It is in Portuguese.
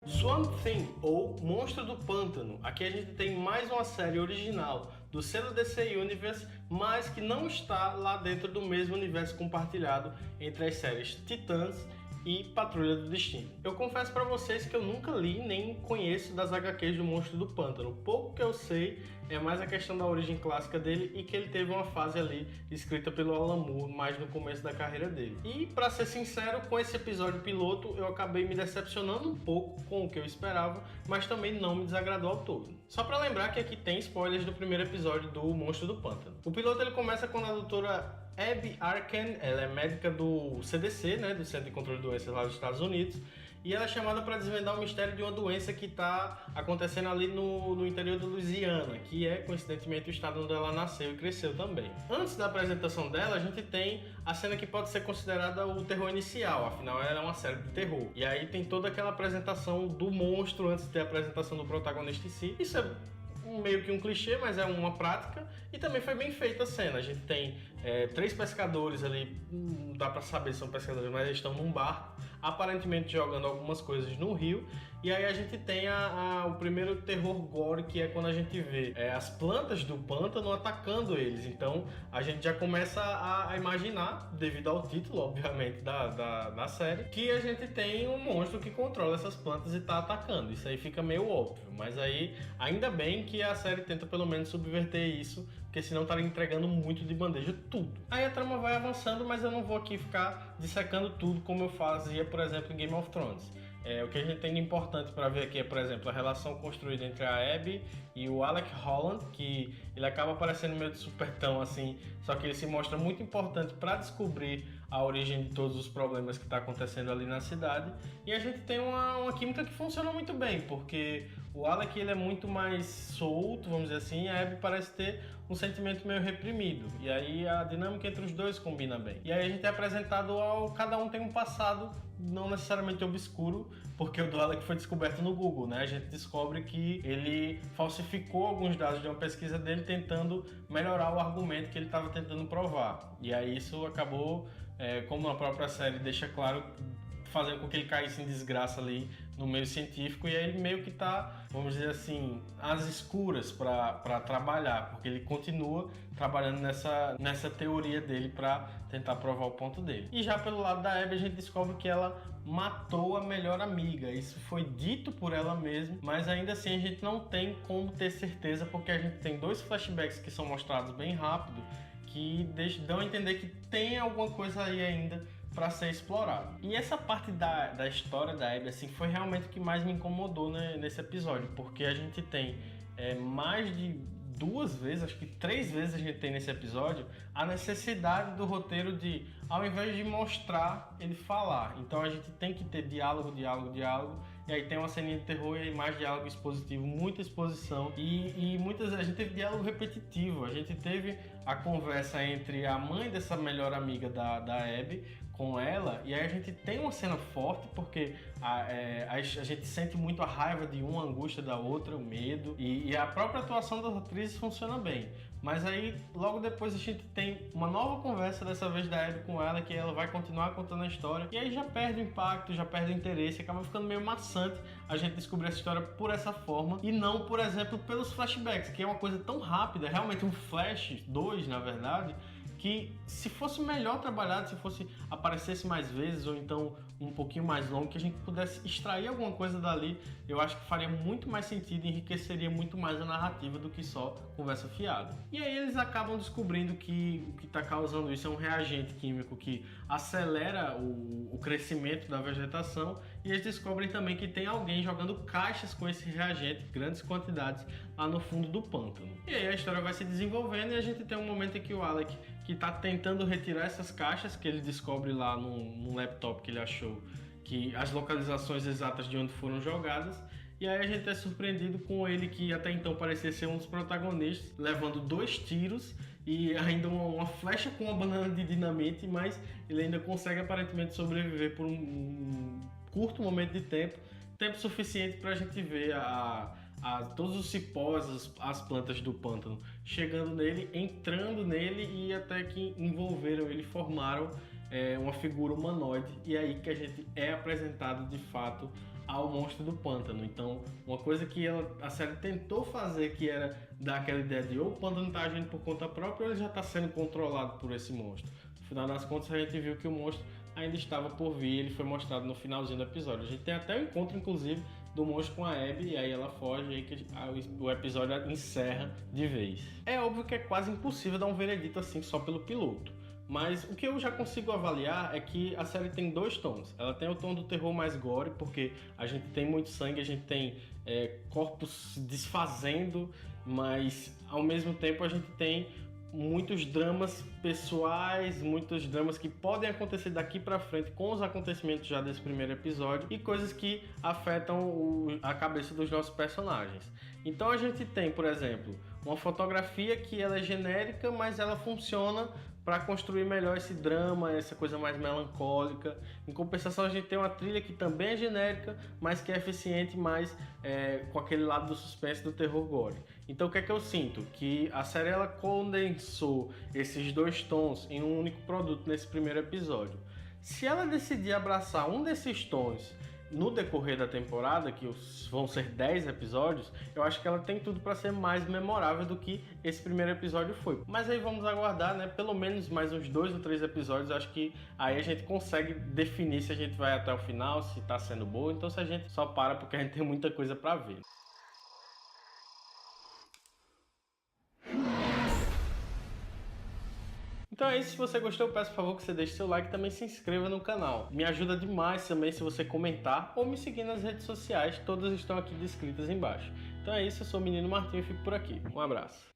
Swamp Thing, ou Monstro do Pântano. Aqui a gente tem mais uma série original do selo DC Universe, mas que não está lá dentro do mesmo universo compartilhado entre as séries Titãs e Patrulha do Destino. Eu confesso para vocês que eu nunca li nem conheço das HQs do Monstro do Pântano. O pouco que eu sei é mais a questão da origem clássica dele e que ele teve uma fase ali escrita pelo Alan Moore mais no começo da carreira dele. E para ser sincero, com esse episódio piloto eu acabei me decepcionando um pouco com o que eu esperava, mas também não me desagradou ao todo. Só para lembrar que aqui tem spoilers do primeiro episódio do Monstro do Pântano. O piloto ele começa quando a doutora Abby Arken, ela é médica do CDC, né, do Centro de Controle de Doenças lá dos Estados Unidos, e ela é chamada para desvendar o mistério de uma doença que está acontecendo ali no interior da Louisiana, que é, coincidentemente, o estado onde ela nasceu e cresceu também. Antes da apresentação dela, a gente tem a cena que pode ser considerada o terror inicial, afinal ela é uma série de terror. E aí tem toda aquela apresentação do monstro antes de ter a apresentação do protagonista em si. Isso é meio que um clichê, mas é uma prática, e também foi bem feita a cena. A gente tem 3 pescadores ali, não dá pra saber se são pescadores, mas eles estão num barco, aparentemente jogando algumas coisas no rio, e aí a gente tem o primeiro terror gore, que é quando a gente vê as plantas do pântano atacando eles. Então a gente já começa a imaginar, devido ao título, obviamente, da série, que a gente tem um monstro que controla essas plantas e tá atacando. Isso aí fica meio óbvio, mas aí ainda bem que a série tenta pelo menos subverter isso, porque senão estaria entregando muito de bandeja tudo. Aí a trama vai avançando, mas eu não vou aqui ficar dissecando tudo como eu fazia, por exemplo, em Game of Thrones. O que a gente tem de importante para ver aqui é, por exemplo, a relação construída entre a Abby e o Alec Holland, que ele acaba aparecendo meio de supertão assim, só que ele se mostra muito importante para descobrir a origem de todos os problemas que está acontecendo ali na cidade. E a gente tem uma química que funciona muito bem, porque o Alec ele é muito mais solto, vamos dizer assim, e a Abby parece ter um sentimento meio reprimido. E aí a dinâmica entre os dois combina bem. E aí a gente é apresentado cada um tem um passado não necessariamente obscuro, porque o do Alec foi descoberto no Google, né? A gente descobre que ele falsificou alguns dados de uma pesquisa dele tentando melhorar o argumento que ele estava tentando provar. E aí isso acabou, como a própria série deixa claro, fazendo com que ele caísse em desgraça ali no meio científico, e aí ele meio que tá, vamos dizer assim, às escuras para trabalhar, porque ele continua trabalhando nessa teoria dele para tentar provar o ponto dele. E já pelo lado da Abby a gente descobre que ela matou a melhor amiga. Isso foi dito por ela mesma, mas ainda assim a gente não tem como ter certeza, porque a gente tem 2 flashbacks que são mostrados bem rápido, que dão a entender que tem alguma coisa aí ainda para ser explorado. E essa parte da história da Abby assim, foi realmente o que mais me incomodou, né, nesse episódio, porque a gente tem mais de 2 vezes, acho que 3 vezes a gente tem nesse episódio a necessidade do roteiro de, ao invés de mostrar, ele falar. Então a gente tem que ter diálogo, e aí tem uma ceninha de terror e aí mais diálogo expositivo, muita exposição e muitas vezes a gente teve diálogo repetitivo. A gente teve a conversa entre a mãe dessa melhor amiga da Abby com ela, e aí a gente tem uma cena forte porque a gente sente muito a raiva de uma, a angústia da outra, o medo, e a própria atuação das atrizes funciona bem. Mas aí logo depois a gente tem uma nova conversa, dessa vez da Abby com ela, que ela vai continuar contando a história, e aí já perde o impacto, já perde o interesse, acaba ficando meio maçante a gente descobrir essa história por essa forma e não, por exemplo, pelos flashbacks, que é uma coisa tão rápida, realmente um flash 2 na verdade, que se fosse melhor trabalhado, se aparecesse mais vezes ou então um pouquinho mais longo, que a gente pudesse extrair alguma coisa dali, eu acho que faria muito mais sentido e enriqueceria muito mais a narrativa do que só conversa fiada. E aí eles acabam descobrindo que o que está causando isso é um reagente químico que acelera o crescimento da vegetação, e eles descobrem também que tem alguém jogando caixas com esse reagente, grandes quantidades, lá no fundo do pântano. E aí a história vai se desenvolvendo e a gente tem um momento em que o Alec, que está tentando retirar essas caixas, que ele descobre lá num laptop que ele achou que as localizações exatas de onde foram jogadas, e aí a gente é surpreendido com ele, que até então parecia ser um dos protagonistas, levando 2 tiros e ainda uma flecha com uma banana de dinamite, mas ele ainda consegue aparentemente sobreviver por um curto momento de tempo suficiente para a gente ver todos os cipós, as plantas do pântano chegando nele, entrando nele, e até que envolveram ele, formaram uma figura humanoide, e aí que a gente é apresentado de fato ao monstro do pântano. Então, uma coisa que a série tentou fazer, que era dar aquela ideia de ou o pântano está agindo por conta própria ou ele já está sendo controlado por esse monstro. No final das contas, a gente viu que o monstro ainda estava por vir, ele foi mostrado no finalzinho do episódio. A gente tem até o encontro, inclusive, do monstro com a Abby, e aí ela foge, e aí que o episódio encerra de vez. É óbvio que é quase impossível dar um veredito assim só pelo piloto, mas o que eu já consigo avaliar é que a série tem dois tons. Ela tem o tom do terror mais gore, porque a gente tem muito sangue, a gente tem corpos se desfazendo, mas ao mesmo tempo a gente tem muitos dramas pessoais, muitos dramas que podem acontecer daqui pra frente com os acontecimentos já desse primeiro episódio e coisas que afetam a cabeça dos nossos personagens. Então a gente tem, por exemplo, uma fotografia que ela é genérica, mas ela funciona para construir melhor esse drama, essa coisa mais melancólica. Em compensação, a gente tem uma trilha que também é genérica, mas que é eficiente mais com aquele lado do suspense, do terror gore. Então o que é que eu sinto? Que a série ela condensou esses dois tons em um único produto nesse primeiro episódio. Se ela decidir abraçar um desses tons no decorrer da temporada, que vão ser 10 episódios, eu acho que ela tem tudo para ser mais memorável do que esse primeiro episódio foi. Mas aí vamos aguardar, né? Pelo menos mais uns 2 ou 3 episódios, acho que aí a gente consegue definir se a gente vai até o final, se tá sendo boa, então se a gente só para porque a gente tem muita coisa para ver. Então é isso, se você gostou, eu peço por favor que você deixe seu like e também se inscreva no canal. Me ajuda demais também se você comentar ou me seguir nas redes sociais, todas estão aqui descritas embaixo. Então é isso, eu sou o Menino Martinho e fico por aqui. Um abraço.